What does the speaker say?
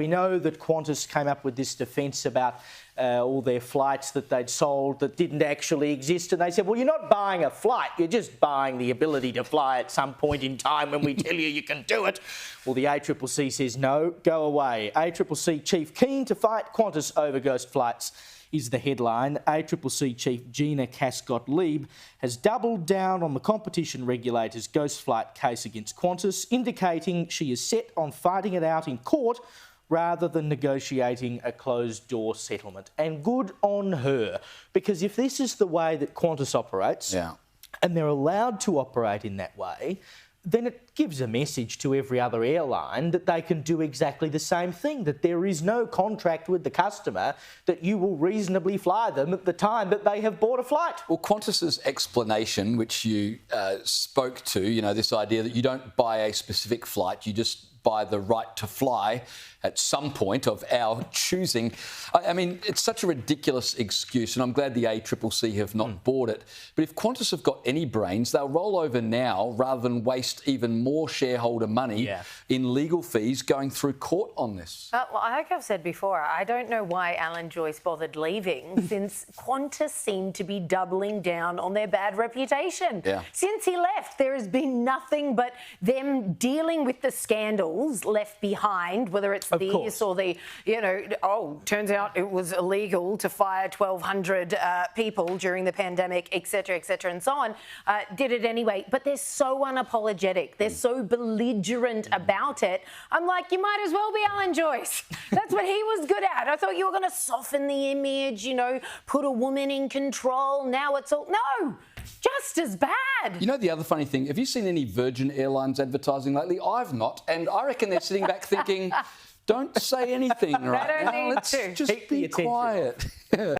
We know that Qantas came up with this defence about all their flights that they'd sold that didn't actually exist, and they said, well, you're not buying a flight, you're just buying the ability to fly at some point in time when we tell you you can do it. Well, the ACCC says no, go away. ACCC Chief keen to fight Qantas over ghost flights is the headline. ACCC Chief Gina Cass-Gottlieb has doubled down on the competition regulator's ghost flight case against Qantas, indicating she is set on fighting it out in court rather than negotiating a closed-door settlement. And good on her, because if this is the way that Qantas operates, and they're allowed to operate in that way, then it gives a message to every other airline that they can do exactly the same thing, that there is no contract with the customer that you will reasonably fly them at the time that they have bought a flight. Well, Qantas's explanation, which you spoke to, you know, this idea that you don't buy a specific flight, you just buy the right to fly at some point of our choosing. I mean, it's such a ridiculous excuse, and I'm glad the ACCC have not bought it. But if Qantas have got any brains, they'll roll over now rather than waste even more shareholder money in legal fees going through court on this. Well, like I've said before, I don't know why Alan Joyce bothered leaving since Qantas seemed to be doubling down on their bad reputation. Since he left, there has been nothing but them dealing with the scandals left behind, whether it's this or the, you know, turns out it was illegal to fire 1,200 people during the pandemic, etc., and so on. Did it anyway. But they're so unapologetic. They're so belligerent about it. I'm like, you might as well be Alan Joyce. That's what he was good at. I thought you were going to soften the image, you know, put a woman in control. Now it's all... No! Just as bad. You know, the other funny thing, have you seen any Virgin Airlines advertising lately? I've not, and I reckon they're sitting back thinking, don't say anything right now. Let's just be quiet.